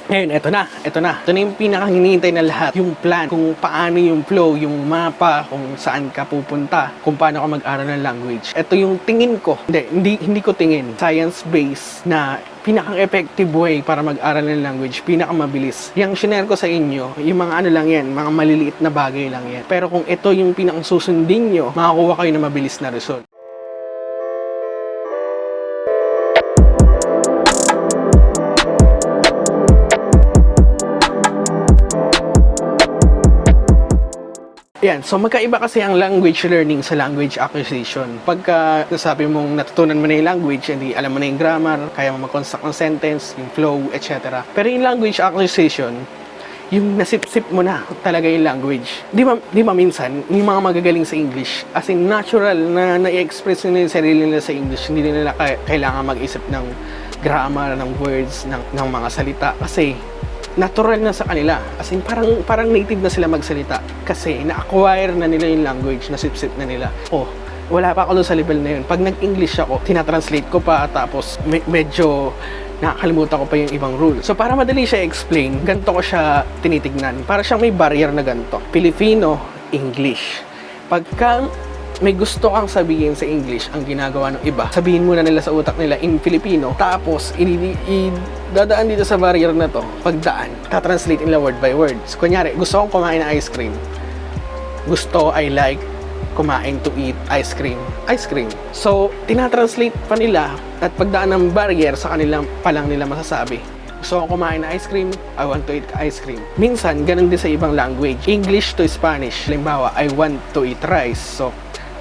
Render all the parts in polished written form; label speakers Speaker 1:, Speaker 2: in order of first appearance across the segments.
Speaker 1: Ngayon, eto na. Ito na yung pinakang hinihintay na lahat. Yung plan, kung paano yung flow, yung mapa, kung saan ka pupunta, kung paano ka mag-aral ng language. Ito yung tingin ko. Hindi ko tingin. Science-based na pinakang effective way para mag-aral ng language, pinakamabilis. Yung shinare ko sa inyo, yung mga ano lang yan, mga maliliit na bagay lang yan. Pero kung ito yung pinakang susundin nyo, makakuha kayo ng mabilis na result. Yan, so magkaiba kasi ang language learning sa language acquisition. Pagka nasabi mong natutunan mo na yung language, hindi alam mo na yung grammar, kaya mo mag-construct ng sentence, yung flow, etc. Pero yung language acquisition, yung nasip-sip mo na talaga yung language. Di ba minsan, yung mga magagaling sa English, as in natural na na-express nila yung sarili nila sa English, hindi nila kailangan mag-isip ng grammar, ng words, ng mga salita. Kasi natural na sa kanila. As in, parang native na sila magsalita. Kasi na-acquire na nila yung language, nasip-sip na nila. Wala pa ako doon sa level na yun. Pag nag-English ako, tinatranslate ko pa, tapos medyo nakakalimutan ko pa yung ibang rule. So, para madali siya explain, ganito ko siya tinitignan. Para siyang may barrier na ganito. Filipino, English. Pagka may gusto kang sabihin sa English, ang ginagawa ng iba, sabihin muna nila sa utak nila in Filipino, tapos dadaan dito sa barrier na to, pagdaan, tatranslate nila word by word. So, kunyari, gusto kong kumain ng ice cream. I like kumain to eat ice cream. So, tinatranslate pa nila at pagdaan ng barrier sa kanila pa lang nila masasabi. Gusto kong kumain ng ice cream, I want to eat ice cream. Minsan, ganun din sa ibang language. English to Spanish. Halimbawa, I want to eat rice. So,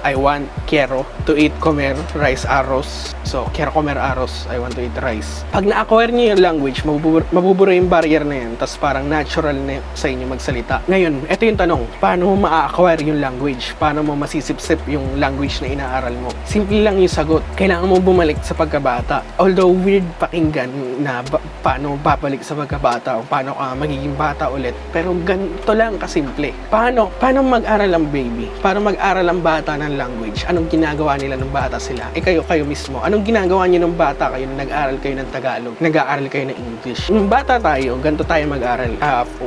Speaker 1: I want quiero to eat comer rice arroz. So, quiero comer arroz. I want to eat rice. Pag na-acquire niyo yung language, mabubura yung barrier na yan. Tapos parang natural na sa inyo magsalita. Ngayon, ito yung tanong. Paano mo ma-acquire yung language? Paano mo masisip-sip yung language na inaaral mo? Simple lang yung sagot. Kailangan mo bumalik sa pagkabata. Although weird pakinggan na paano babalik sa pagkabata o paano ka magiging bata ulit. Pero ganito lang kasimple. Paano mag-aral ang baby? Paano mag-aral ang bata ng language? Anong ginagawa nila ng bata sila? Kayo mismo. Anong ginagawa niyo ng bata kayo na nag-aaral kayo ng Tagalog? Nag-aaral kayo ng English? Nung bata tayo, ganito tayo mag-aral.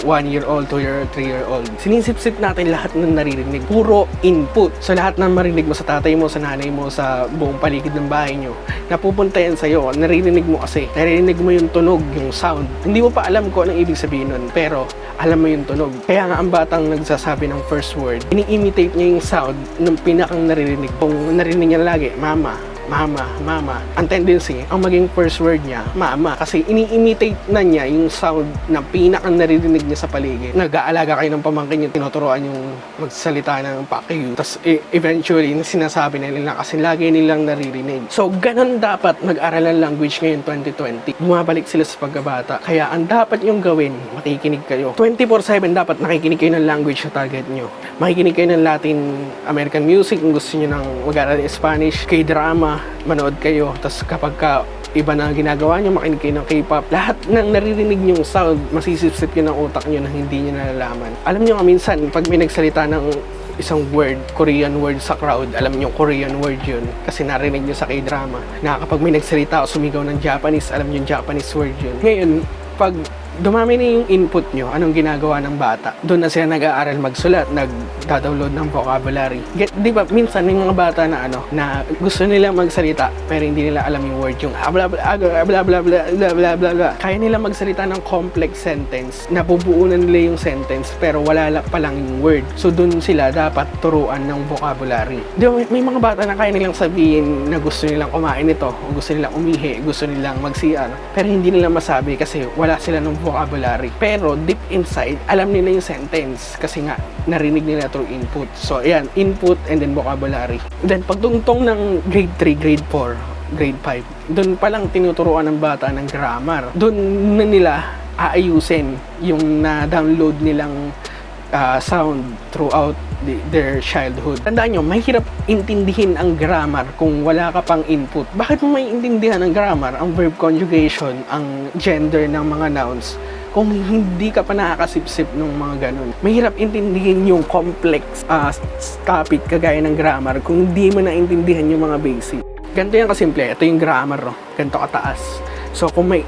Speaker 1: 1-year-old, 2-year, 3-year-old. Sinisip-sip natin lahat ng naririnig. Puro input. So lahat ng marinig mo sa tatay mo, sa nanay mo, sa buong paligid ng bahay nyo, napupunta yan sa'yo. Naririnig mo kasi. Naririnig mo yung tunog, yung sound. Hindi mo pa alam kung anong ibig sabihin nun, pero alam mo yung tunog. Kaya nga ang batang nagsasabi ng first word, ini-imitate niya yung sound ng pinakang naririnig. Kung narinig niya lagi, mama. Ang tendency, ang maging first word niya, mama. Kasi ini-imitate na niya yung sound na pinakang naririnig niya sa paligid. Nag-aalaga kayo ng pamangkin niya, tinuturoan yung magsalita ng kayo. Tapos eventually, sinasabi na nila kasi lagi nilang naririnig. So, ganun dapat mag-aral ng language ngayon 2020. Bumabalik sila sa pagkabata. Kaya ang dapat yung gawin, makikinig kayo. 24/7 dapat nakikinig kayo ng language sa target nyo. Makikinig kayo ng Latin American music kung gusto nyo ng mag-aral ng Spanish, K-drama, manood kayo. Tapos kapag iba na ginagawa nyo, makinig kayo ng K-pop. Lahat ng naririnig nyong sound, masisip-sip yun ng utak nyo na hindi nyo nalalaman. Alam nyo nga minsan, pag may nagsalita ng isang word, Korean word sa crowd, alam nyo Korean word yun kasi narinig nyo sa K-drama. Na kapag may nagsalita o sumigaw ng Japanese, alam nyo Japanese word yun. Ngayon, pag dumami na yung input nyo, anong ginagawa ng bata? Doon na sila nag-aaral magsulat, nag-download ng vocabulary. Di ba, minsan may mga bata na na gusto nila magsalita, pero hindi nila alam yung word, yung bla bla bla bla bla bla bla bla bla. Kaya nila magsalita ng complex sentence, nabubuo na nila yung sentence, pero wala pa lang yung word. So, doon sila dapat turuan ng vocabulary. Di ba, may mga bata na kaya nilang sabihin na gusto nilang kumain ito, o gusto nilang umihi, gusto nilang mag-CR, pero hindi nila masabi kasi wala sila ng vocabulary. Pero deep inside, alam nila yung sentence kasi nga narinig nila through input. So, ayan, input and then vocabulary. Then, pagtungtong ng grade 3, grade 4, grade 5, doon pa lang tinuturuan ng bata ng grammar. Doon na nila aayusin yung na-download nilang sound throughout their childhood. Tandaan nyo, mahirap intindihin ang grammar kung wala ka pang input. Bakit mo may intindihan ang grammar, ang verb conjugation, ang gender ng mga nouns, kung hindi ka pa nakakasip-sip ng mga ganun? Mahirap intindihin yung complex topic kagaya ng grammar kung hindi mo naintindihan yung mga basic. Ganito yan kasimple. Ito yung grammar, no? Ganito kataas. So kung may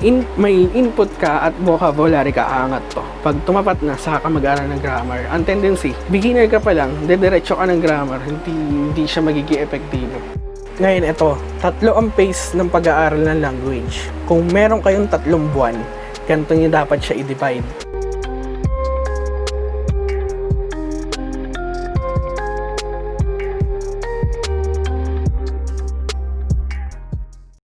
Speaker 1: input ka at vocabulary ka, aangat to. Pag tumapat na, saka ka mag-aral ng grammar. Ang tendency, beginner ka pa lang, dediretso ka ng grammar, hindi siya magiging epektibo. Ngayon, ito, 3 ang pace ng pag-aaral ng language. Kung meron kayong 3 buwan, ganito nyo dapat siya i-divide.